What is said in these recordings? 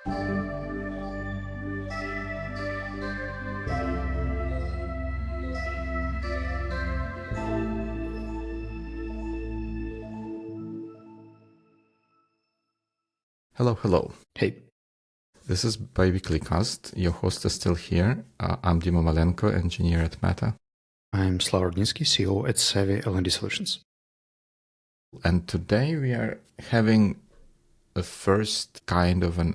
Hello, hello. Hey. This is Biweeklycast. Your host is still here. I'm Dima Malenko, engineer at Meta. I'm Slava CEO at Savvy L&D Solutions. And today we are having a first kind of a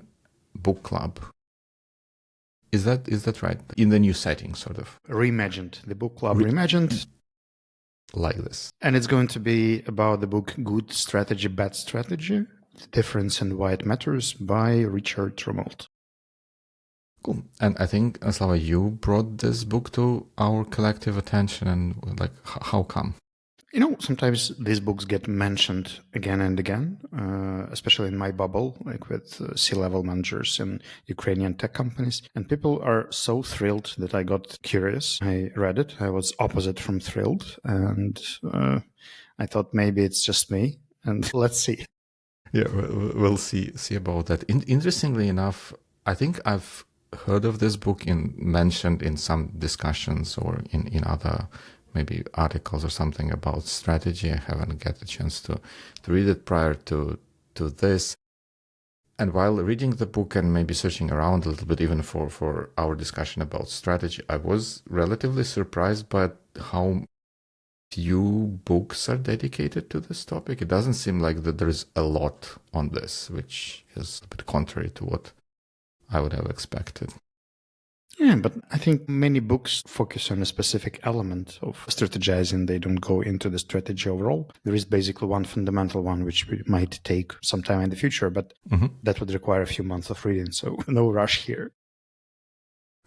book club. Is that right? In the new setting, sort of. Reimagined. The book club reimagined. Like this. And it's going to be about the book Good Strategy, Bad Strategy, The Difference and Why It Matters by Richard Rumelt. Cool. And I think, Slava, you brought this book to our collective attention, and like, how come? You know, sometimes these books get mentioned again and again, especially in my bubble, like with C-level managers in Ukrainian tech companies. And people are so thrilled that I got curious. I read it. I was opposite from thrilled. And I thought maybe it's just me. And let's see. Yeah, we'll see about that. Interestingly enough, I think I've heard of this book mentioned in some discussions or in other maybe articles or something about strategy. I haven't got a chance to read it prior to this. And while reading the book and maybe searching around a little bit even for our discussion about strategy, I was relatively surprised by how few books are dedicated to this topic. It doesn't seem like that there's a lot on this, which is a bit contrary to what I would have expected. Yeah, but I think many books focus on a specific element of strategizing. They don't go into the strategy overall. There is basically one fundamental one, which might take some time in the future, but that would require a few months of reading. So no rush here.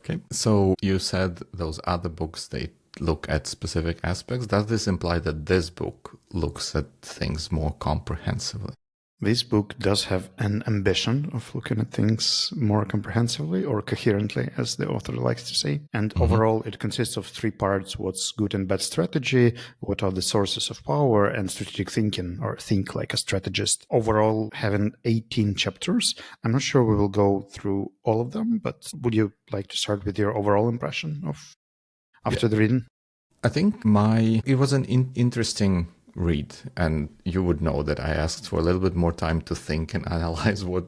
Okay. So you said those other books, they look at specific aspects. Does this imply that this book looks at things more comprehensively? This book does have an ambition of looking at things more comprehensively or coherently, as the author likes to say. And overall, it consists of 3 parts: what's good and bad strategy, what are the sources of power, and strategic thinking, or think like a strategist. Overall, having 18 chapters. I'm not sure we will go through all of them, but would you like to start with your overall impression of after the reading? I think it was an interesting read, and you would know that I asked for a little bit more time to think and analyze what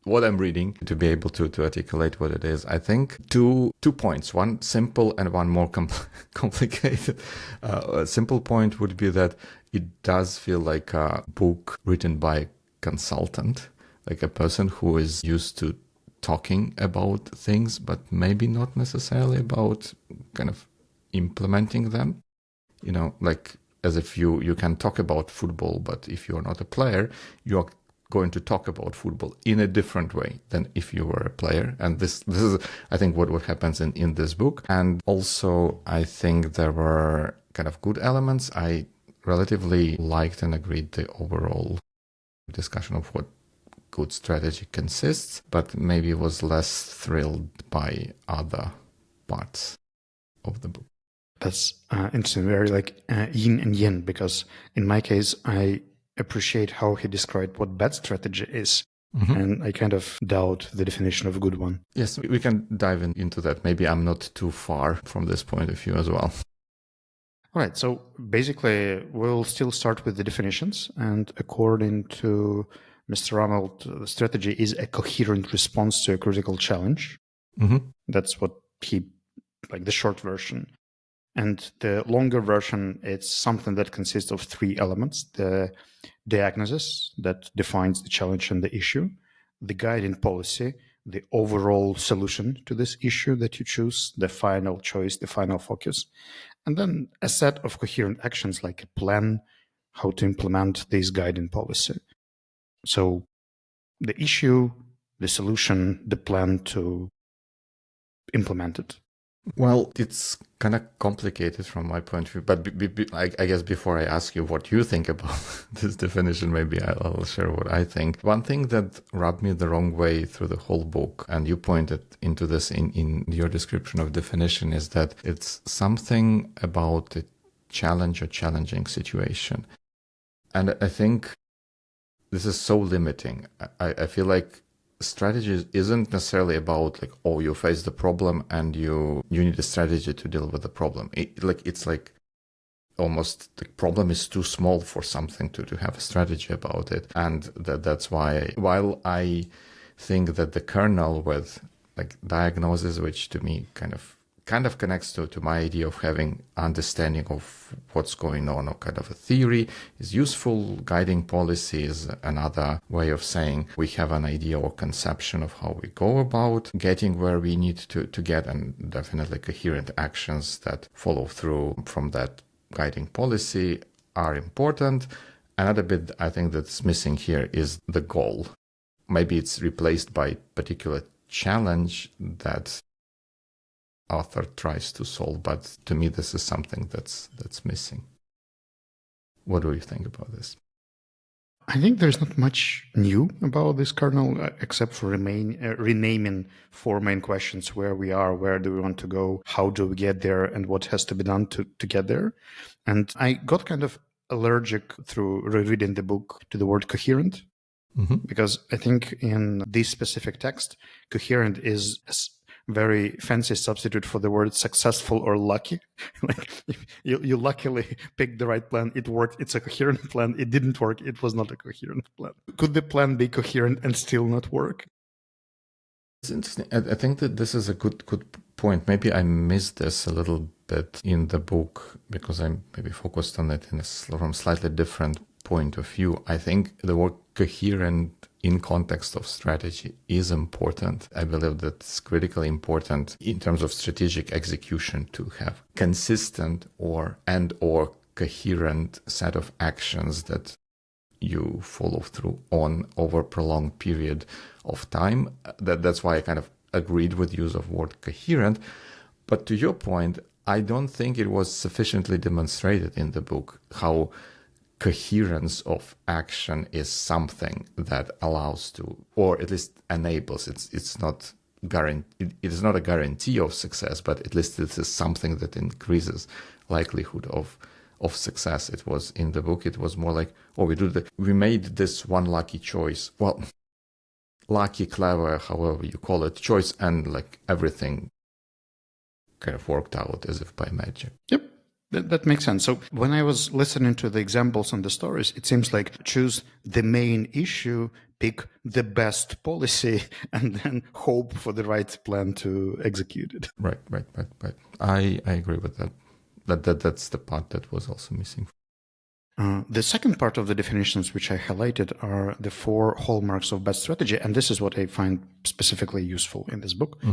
I'm reading to be able to articulate what it is. I think two points, one simple and one more complicated. A simple point would be that it does feel like a book written by a consultant, like a person who is used to talking about things, but maybe not necessarily about kind of implementing them, like as if you can talk about football, but if you're not a player, you're going to talk about football in a different way than if you were a player. And this is, I think, what happens in this book. And also, I think there were kind of good elements. I relatively liked and agreed the overall discussion of what good strategy consists, but maybe was less thrilled by other parts of the book. That's interesting, very like yin and yang, because in my case, I appreciate how he described what bad strategy is. And I kind of doubt the definition of a good one. Yes, we can dive into that. Maybe I'm not too far from this point of view as well. All right, so basically, we'll still start with the definitions. And according to Mr. Rumelt, the strategy is a coherent response to a critical challenge. That's what like the short version. And the longer version, it's something that consists of 3 elements: the diagnosis that defines the challenge and the issue, the guiding policy, the overall solution to this issue that you choose, the final choice, the final focus, and then a set of coherent actions like a plan, how to implement this guiding policy. So the issue, the solution, the plan to implement it. Well, it's kind of complicated from my point of view, but I guess before I ask you what you think about this definition, maybe I'll share what I think. One thing that rubbed me the wrong way through the whole book, and you pointed into this in your description of definition, is that it's something about a challenge or challenging situation. And I think this is so limiting. I feel like strategy isn't necessarily about like, oh, you face the problem and you need a strategy to deal with the problem. It's like almost the problem is too small for something to have a strategy about it. And that's why, while I think that the kernel with like diagnosis, which to me kind of connects to my idea of having understanding of what's going on, or kind of a theory, is useful. Guiding policy is another way of saying we have an idea or conception of how we go about getting where we need to get, and definitely coherent actions that follow through from that guiding policy are important. Another bit I think that's missing here is the goal. Maybe it's replaced by particular challenge that author tries to solve, but to me this is something that's missing. What do you think about this? I think there's not much new about this kernel except for renaming four main questions: where we are, where do we want to go, how do we get there, and what has to be done to get there. And I got kind of allergic through rereading the book to the word coherent, because I think in this specific text, coherent is a very fancy substitute for the word successful or lucky. Like if you luckily picked the right plan, it worked, it's a coherent plan. It didn't work, it was not a coherent plan. Could the plan be coherent and still not work? It's interesting. I think that this is a good point. Maybe I missed this a little bit in the book because I maybe focused on it from a slightly different point of view. I think the word coherent in context of strategy is important. I believe that's critically important in terms of strategic execution, to have consistent or coherent set of actions that you follow through on over a prolonged period of time. That's why I kind of agreed with use of word coherent. But to your point, I don't think it was sufficiently demonstrated in the book how coherence of action is something that allows to, or at least enables. It's not it is not a guarantee of success, but at least it is something that increases likelihood of success. It was in the book. It was more like, oh, we made this one lucky choice. Well, lucky, clever, however you call it, choice, and like everything kind of worked out as if by magic. Yep. That makes sense. So when I was listening to the examples and the stories, it seems like choose the main issue, pick the best policy, and then hope for the right plan to execute it. Right. I agree with that. That's the part that was also missing. The second part of the definitions which I highlighted are the four hallmarks of bad strategy, and this is what I find specifically useful in this book.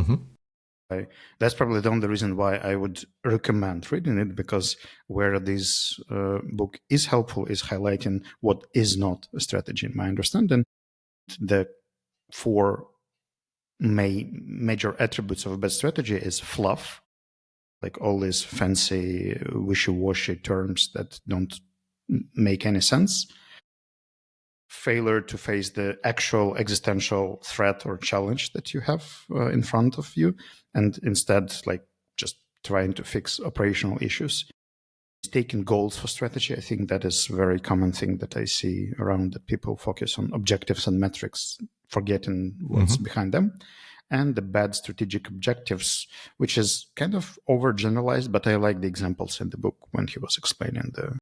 That's probably the only reason why I would recommend reading it, because where this book is helpful is highlighting what is not a strategy in my understanding. The four major attributes of a bad strategy is fluff, like all these fancy wishy-washy terms that don't make any sense. Failure to face the actual existential threat or challenge that you have in front of you, and instead like just trying to fix operational issues. Taking goals for strategy, I think that is a very common thing that I see around, that people focus on objectives and metrics, forgetting what's behind them. And the bad strategic objectives, which is kind of overgeneralized, but I like the examples in the book when he was explaining the.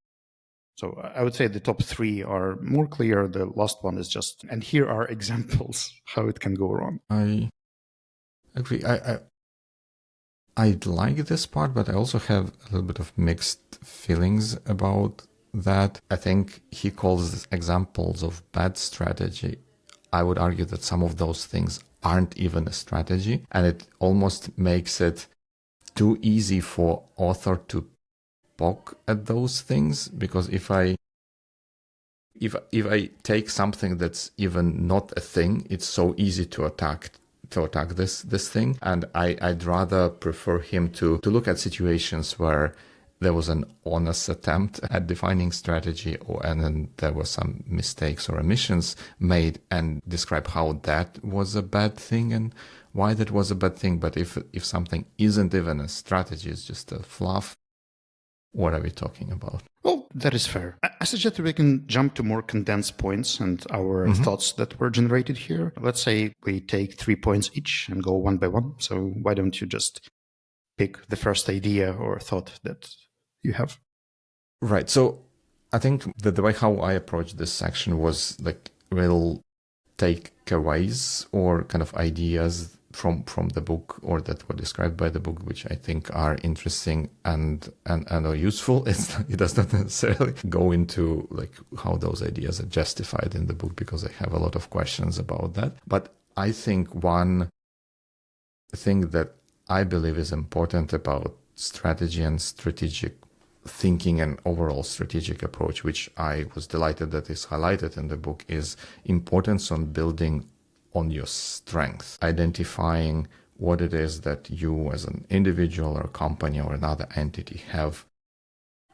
So I would say the top three are more clear. The last one is just, and here are examples how it can go wrong. I agree. I like this part, but I also have a little bit of mixed feelings about that. I think he calls this examples of bad strategy. I would argue that some of those things aren't even a strategy, and it almost makes it too easy for author to poke at those things, because if I take something that's even not a thing, it's so easy to attack this thing. And I'd rather prefer him to look at situations where there was an honest attempt at defining strategy, and then there were some mistakes or omissions made, and describe how that was a bad thing and why that was a bad thing. But if something isn't even a strategy, it's just a fluff, what are we talking about? Well, That is fair. I suggest we can jump to more condensed points and our thoughts that were generated here. Let's say we take 3 points each and go one by one. So why don't you just pick the first idea or thought that you have? Right. So I think the way how I approached this section was like real takeaways or kind of ideas from the book or that were described by the book, which I think are interesting and are useful. It does not necessarily go into like how those ideas are justified in the book, because I have a lot of questions about that. But I think one thing that I believe is important about strategy and strategic thinking and overall strategic approach, which I was delighted that is highlighted in the book, is importance on building on your strength, identifying what it is that you as an individual or company or another entity have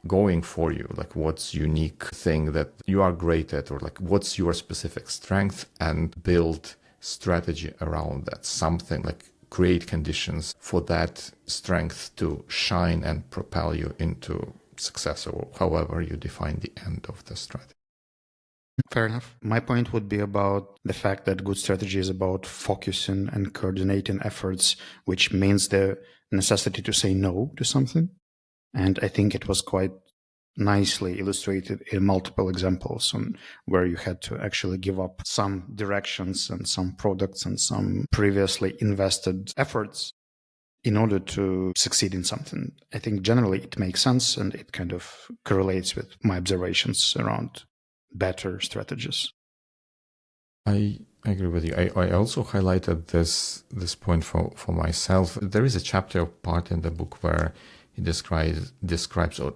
going for you, like what's unique thing that you are great at, or like what's your specific strength, and build strategy around that, something like create conditions for that strength to shine and propel you into success, or however you define the end of the strategy. Fair enough. My point would be about the fact that good strategy is about focusing and coordinating efforts, which means the necessity to say no to something. And I think it was quite nicely illustrated in multiple examples on where you had to actually give up some directions and some products and some previously invested efforts in order to succeed in something. I think generally it makes sense, and it kind of correlates with my observations around better strategies. I agree with you. I also highlighted this point for myself. There is a chapter part in the book where he describes or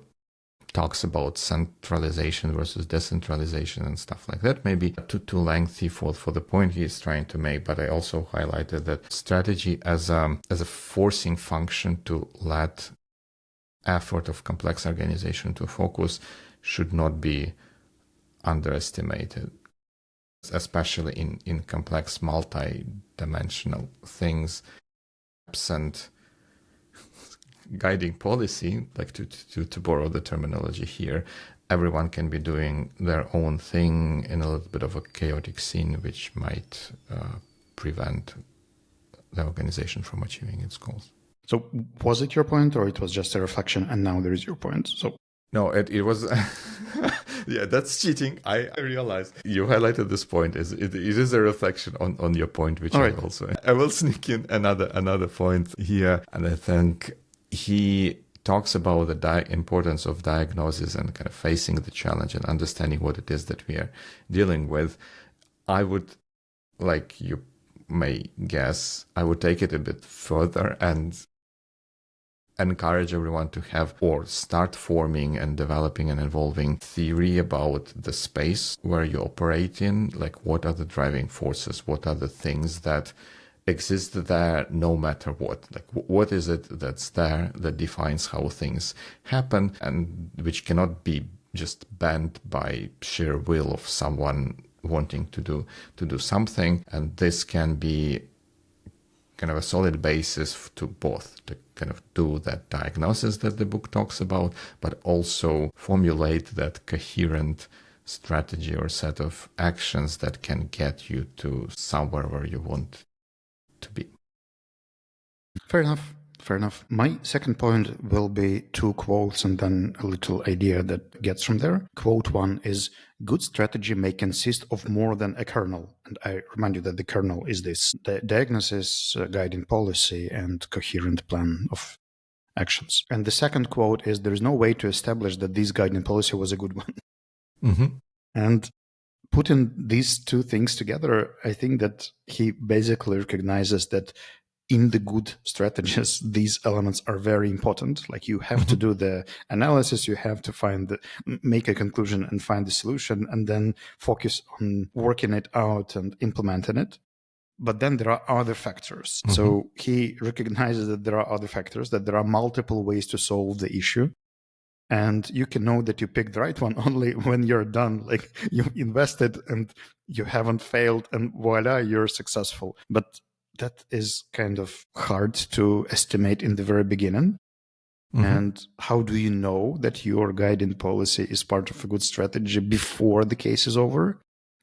talks about centralization versus decentralization and stuff like that. Maybe too lengthy for the point he is trying to make, but I also highlighted that strategy as a forcing function to let effort of complex organization to focus should not be underestimated, especially in complex multi-dimensional things. And guiding policy, like to borrow the terminology here, everyone can be doing their own thing in a little bit of a chaotic scene, which might prevent the organization from achieving its goals. So was it your point, or it was just a reflection and now there is your point? So no, it was yeah, that's cheating. I realized you highlighted this point. It is a reflection on your point, which I will sneak in another point here. And I think he talks about the importance of diagnosis and kind of facing the challenge and understanding what it is that we are dealing with. I would, like you may guess, I would take it a bit further and encourage everyone to have or start forming and developing and evolving theory about the space where you operate in. Like, what are the driving forces? What are the things that exist there no matter what? Like, what is it that's there that defines how things happen, and which cannot be just bent by sheer will of someone wanting to do something? And this can be kind of a solid basis to both to kind of do that diagnosis that the book talks about, but also formulate that coherent strategy or set of actions that can get you to somewhere where you want to be. Fair enough. My second point will be 2 quotes and then a little idea that gets from there. Quote 1 is, good strategy may consist of more than a kernel. And I remind you that the kernel is this: the diagnosis, guiding policy, and coherent plan of actions. And the second quote is, there is no way to establish that this guiding policy was a good one. Mm-hmm. And putting these 2 things together, I think that he basically recognizes that in the good strategies, these elements are very important. Like, you have to do the analysis, you have to make a conclusion and find the solution, and then focus on working it out and implementing it. But then there are other factors. Mm-hmm. So he recognizes that there are other factors, that there are multiple ways to solve the issue. And you can know that you picked the right one only when you're done. Like, you've invested and you haven't failed, and voila, you're successful. But that is kind of hard to estimate in the very beginning. And how do you know that your guiding policy is part of a good strategy before the case is over?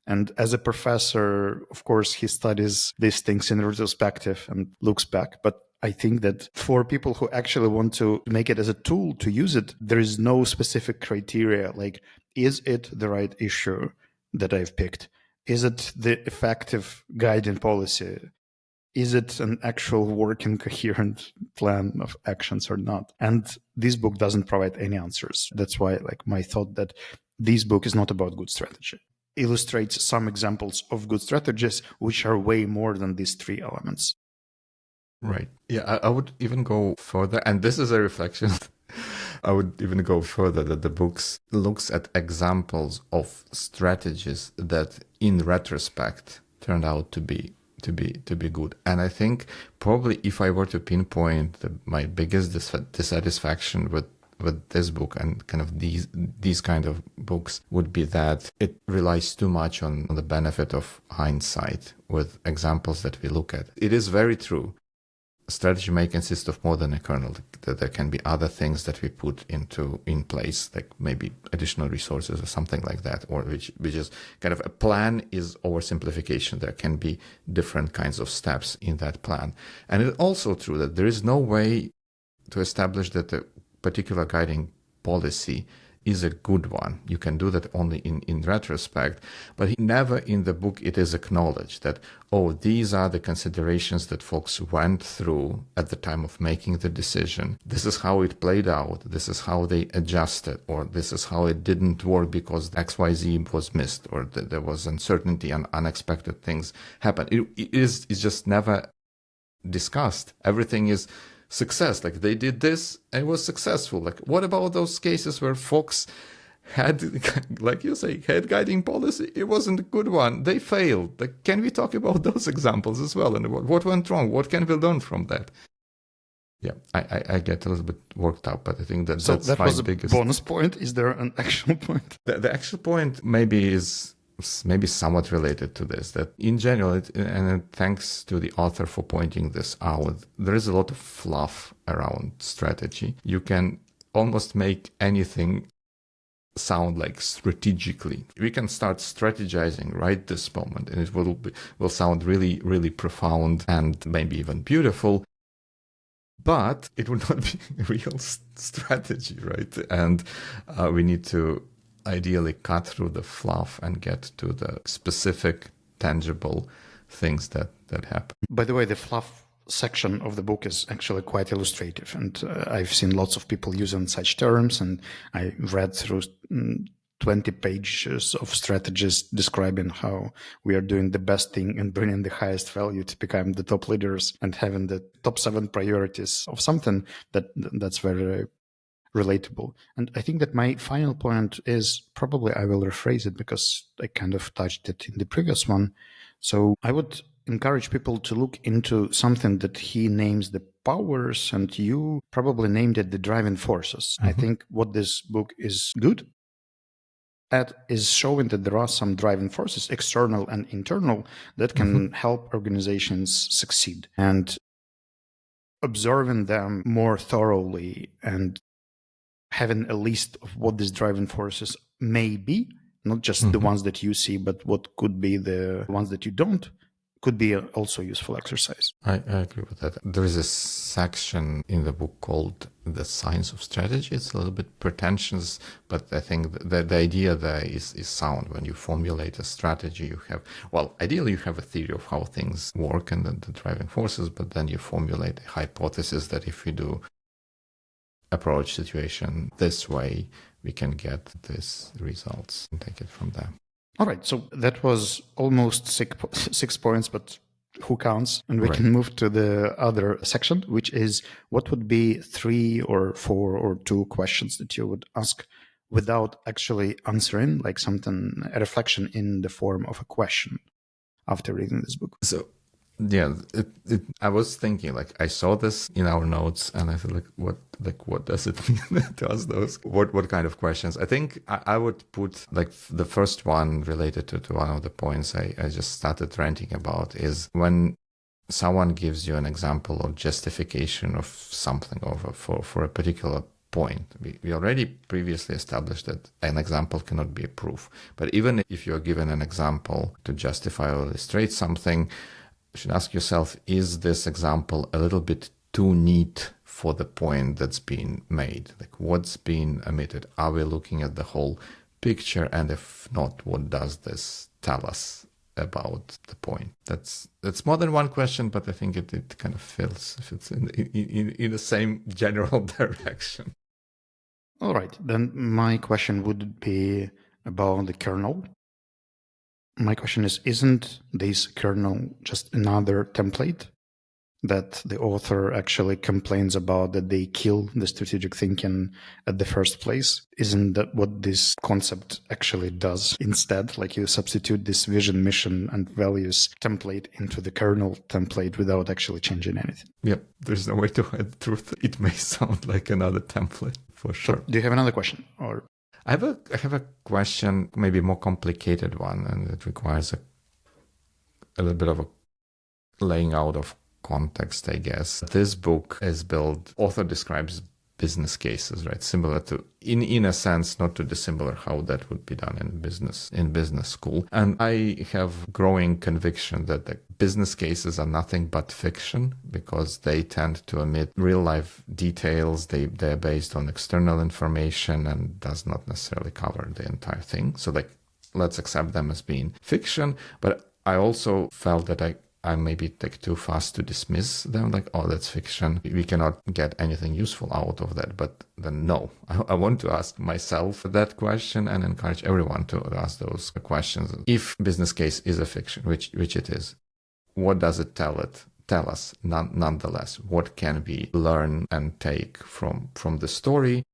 And as a professor, of course, he studies these things in retrospective and looks back. But I think that for people who actually want to make it as a tool to use it, there is no specific criteria. Like, is it the right issue that I've picked? Is it the effective guiding policy? Is it an actual working, coherent plan of actions or not? And this book doesn't provide any answers. That's why, like, my thought that this book is not about good strategy. Illustrates some examples of good strategies, which are way more than these three elements. Right. Yeah, I would even go further, and this is a reflection. I would even go further that the book looks at examples of strategies that, in retrospect, turned out to be good. And I think probably if I were to pinpoint my biggest dissatisfaction with this book and kind of these kind of books would be that it relies too much on the benefit of hindsight with examples that we look at. It is very true. Strategy may consist of more than a kernel. That there can be other things that we put in place, like maybe additional resources or something like that, or which is kind of a plan is oversimplification. There can be different kinds of steps in that plan. And it's also true that there is no way to establish that a particular guiding policy is a good one. You can do that only in retrospect, but never in the book it is acknowledged that, oh, these are the considerations that folks went through at the time of making the decision. This is how it played out. This is how they adjusted, or this is how it didn't work because XYZ was missed, or there was uncertainty and unexpected things happened. It's just never discussed. Everything is success, like they did this and it was successful. Like, what about those cases where folks had, like you say, had guiding policy, it wasn't a good one, they failed? Like, can we talk about those examples as well, and what went wrong, what can we learn from that? Yeah, I get a little bit worked up, but I think that's that my was a biggest bonus point. Is there an actual point? The actual point maybe somewhat related to this, that in general, and thanks to the author for pointing this out, there is a lot of fluff around strategy. You can almost make anything sound like strategically. We can start strategizing right this moment, and it will sound really, really profound and maybe even beautiful, but it will not be real strategy, right? And we need to ideally cut through the fluff and get to the specific, tangible things that happen. By the way, the fluff section of the book is actually quite illustrative, and I've seen lots of people using such terms, and I read through 20 pages of strategies describing how we are doing the best thing and bringing the highest value to become the top leaders and having the top 7 priorities of something that's very relatable. And I think that my final point is, probably I will rephrase it because I kind of touched it in the previous one. So I would encourage people to look into something that he names the powers, and you probably named it the driving forces. I think what this book is good at is showing that there are some driving forces, external and internal, that can help organizations succeed, and observing them more thoroughly and having a list of what these driving forces may be, not just the ones that you see, but what could be the ones that you don't, could be also a useful exercise. I agree with that. There is a section in the book called The Science of Strategy. It's a little bit pretentious, but I think the idea there is sound. When you formulate a strategy, you have, well, ideally you have a theory of how things work and the driving forces, but then you formulate a hypothesis that if you do approach situation this way, we can get these results and take it from there. All right, so that was almost 6 points, but who counts? And we can move to the other section, which is what would be 3 or 4 or 2 questions that you would ask without actually answering, like something, a reflection in the form of a question after reading this book. So yeah, I was thinking, like, I saw this in our notes and I thought, what does it mean to ask those? What kind of questions? I think I would put, like, the first one related to one of the points I just started ranting about is when someone gives you an example or justification of something for a particular point. We already previously established that an example cannot be a proof. But even if you're given an example to justify or illustrate something, you should ask yourself, is this example a little bit too neat for the point that's being made? Like, what's being omitted? Are we looking at the whole picture? And if not, what does this tell us about the point? That's more than one question, but I think it kind of fits in the same general direction. All right, then my question would be about the kernel. My question is, isn't this kernel just another template that the author actually complains about, that they kill the strategic thinking at the first place? Isn't that what this concept actually does instead? Like, you substitute this vision, mission, and values template into the kernel template without actually changing anything. Yep, there's no way to hide the truth. It may sound like another template, for sure. So, do you have another question? Or I have a question, maybe a more complicated one, and it requires a little bit of a laying out of context, I guess. This book is built, author describes business cases, right? Similar to, in a sense, not too dissimilar how that would be done in business school. And I have growing conviction that the business cases are nothing but fiction, because they tend to omit real life details. They're based on external information and does not necessarily cover the entire thing. So like, let's accept them as being fiction. But I also felt that I maybe take too fast to dismiss them, like, oh, that's fiction, we cannot get anything useful out of that. But then no, I want to ask myself that question and encourage everyone to ask those questions. If business case is a fiction, which it is, what does it tell us nonetheless? What can we learn and take from the story?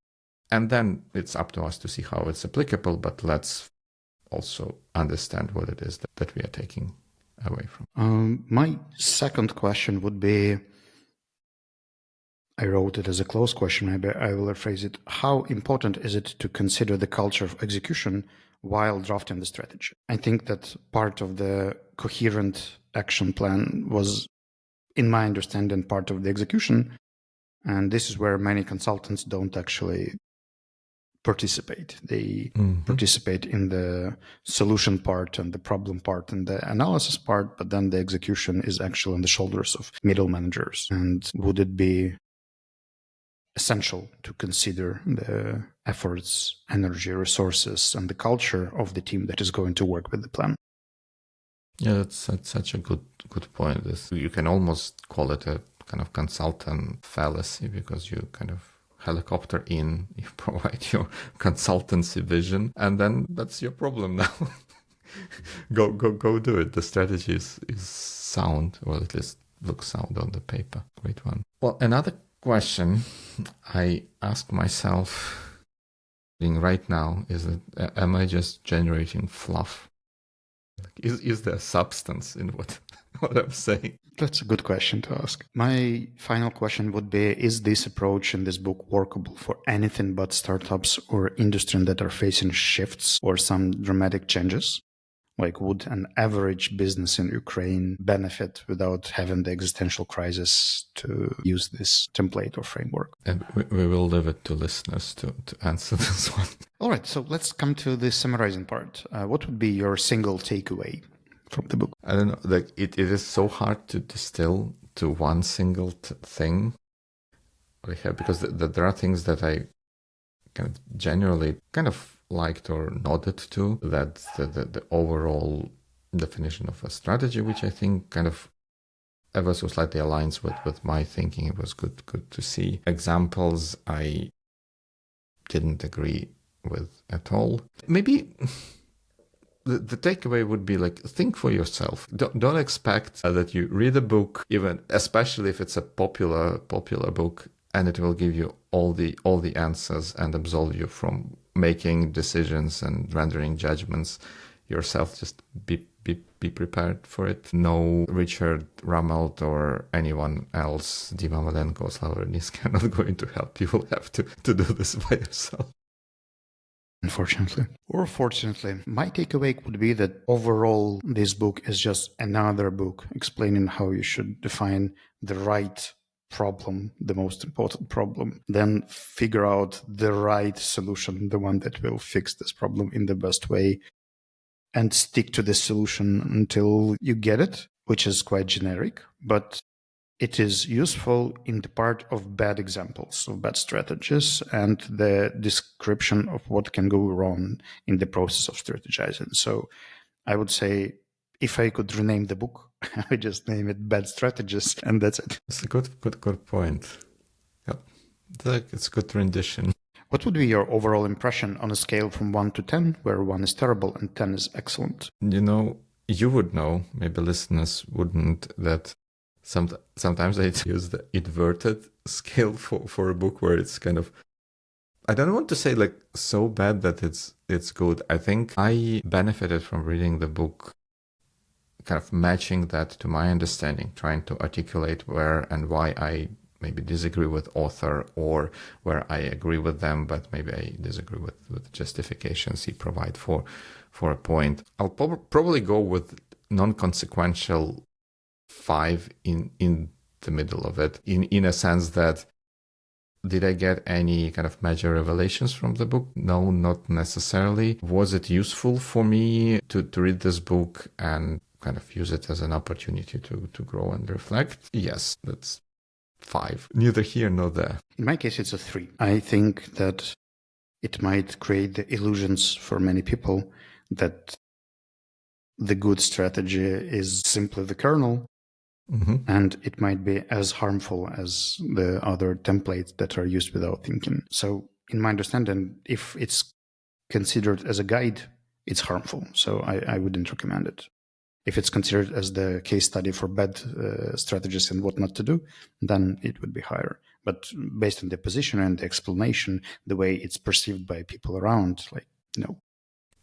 And then it's up to us to see how it's applicable, but let's also understand what it is that we are taking away from. My second question would be, I wrote it as a close question, maybe I will rephrase it. How important is it to consider the culture of execution while drafting the strategy? I think that part of the coherent action plan was, in my understanding, part of the execution. And this is where many consultants don't actually participate. They participate in the solution part and the problem part and the analysis part, but then the execution is actually on the shoulders of middle managers. And would it be essential to consider the efforts, energy, resources, and the culture of the team that is going to work with the plan? Yeah, that's such a good point. You can almost call it a kind of consultant fallacy, because you kind of helicopter in, you provide your consultancy vision, and then that's your problem now. go do it. The strategy is sound, or at least looks sound on the paper. Great one. Well, another question I ask myself right now is that, am I just generating fluff? Is there substance in what I'm saying? That's a good question to ask. My final question would be, is this approach in this book workable for anything but startups or industries that are facing shifts or some dramatic changes? Like, would an average business in Ukraine benefit without having the existential crisis to use this template or framework? And we will leave it to listeners to answer this one. All right, so let's come to the summarizing part. What would be your single takeaway from the book? I don't know, like it is so hard to distill to one single thing, because there are things that I kind of generally kind of liked or nodded to. That's the overall definition of a strategy, which I think kind of ever so slightly aligns with my thinking. It was good to see. Examples I didn't agree with at all. Maybe the takeaway would be, like, think for yourself. Don't expect that you read a book, even especially if it's a popular book, and it will give you all the answers and absolve you from making decisions and rendering judgments yourself. Just be prepared for it. No Richard Rumelt or anyone else, Dima and Slava, is not going to help. You will have to do this by yourself. unfortunately. Or fortunately, my takeaway would be that overall, this book is just another book explaining how you should define the right problem, the most important problem, then figure out the right solution, the one that will fix this problem in the best way, and stick to this solution until you get it, which is quite generic, but it is useful in the part of bad examples, of bad strategies, and the description of what can go wrong in the process of strategizing. So I would say if I could rename the book, I would just name it Bad Strategies, and that's it. It's a good point. Yep. It's a good rendition. What would be your overall impression on a scale from 1 to 10, where 1 is terrible and 10 is excellent? You would know, maybe listeners wouldn't, that sometimes I use the inverted scale for a book where it's kind of, I don't want to say like so bad that it's good. I think I benefited from reading the book, kind of matching that to my understanding, trying to articulate where and why I maybe disagree with author, or where I agree with them, but maybe I disagree with justifications he provide for a point. I'll probably go with non-consequential 5 in the middle of it, in a sense that, did I get any kind of major revelations from the book? No, not necessarily. Was it useful for me to read this book and kind of use it as an opportunity to grow and reflect? Yes, that's 5. Neither here nor there. In my case, it's a 3. I think that it might create the illusions for many people that the good strategy is simply the kernel, and it might be as harmful as the other templates that are used without thinking. So in my understanding, if it's considered as a guide, it's harmful. So I wouldn't recommend it. If it's considered as the case study for bad strategies and what not to do, then it would be higher. But based on the position and the explanation, the way it's perceived by people around, like, no.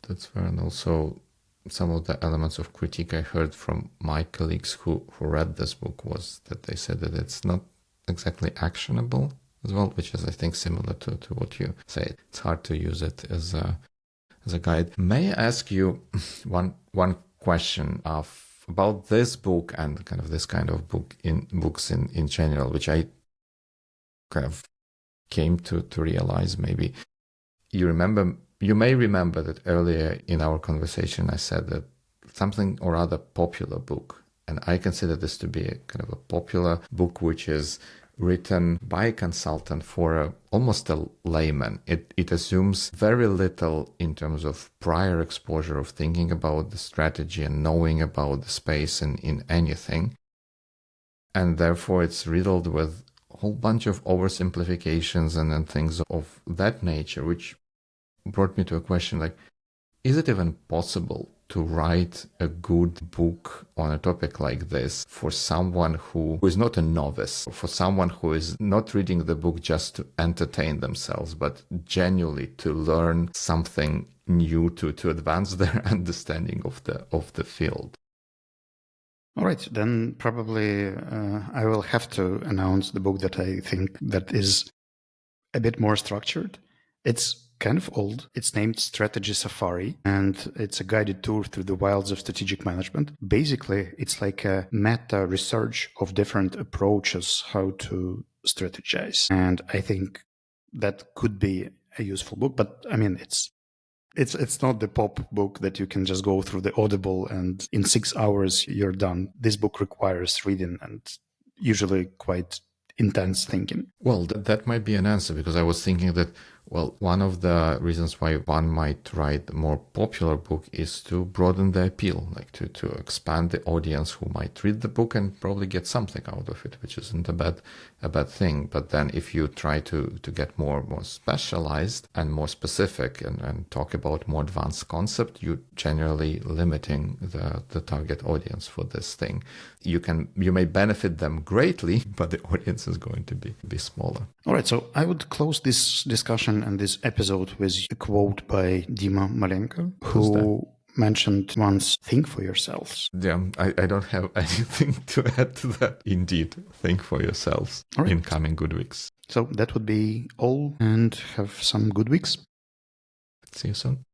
That's fair. And also some of the elements of critique I heard from my colleagues who read this book was that they said that it's not exactly actionable as well, which is, I think, similar to what you say. It's hard to use it as a guide. May I ask you one question about this book and kind of this kind of books in general, which I kind of came to realize maybe. You may remember that earlier in our conversation I said that something or other popular book, and I consider this to be a kind of a popular book which is written by a consultant for almost a layman. It assumes very little in terms of prior exposure of thinking about the strategy and knowing about the space in anything. And therefore it's riddled with a whole bunch of oversimplifications and things of that nature, which brought me to a question like, is it even possible to write a good book on a topic like this for someone who is not a novice, for someone who is not reading the book just to entertain themselves, but genuinely to learn something new to advance their understanding of the field? All right, then probably I will have to announce the book that I think that is a bit more structured. It's kind of old. It's named Strategy Safari, and it's a guided tour through the wilds of strategic management. Basically, it's like a meta research of different approaches how to strategize. And I think that could be a useful book, but I mean, it's not the pop book that you can just go through the Audible and in 6 hours you're done. This book requires reading and usually quite intense thinking. Well, that might be an answer, because I was thinking that, well, one of the reasons why one might write a more popular book is to broaden the appeal, like to expand the audience who might read the book and probably get something out of it, which isn't a bad thing. But then if you try to get more specialized and more specific and talk about more advanced concept, you're generally limiting the target audience for this thing. You may benefit them greatly, but the audience is going to be smaller. All right, so I would close this discussion and this episode with a quote by Dima Malenko, who mentioned once, think for yourselves. Yeah, I don't have anything to add to that. Indeed, think for yourselves in coming good weeks. So that would be all, and have some good weeks. See you soon.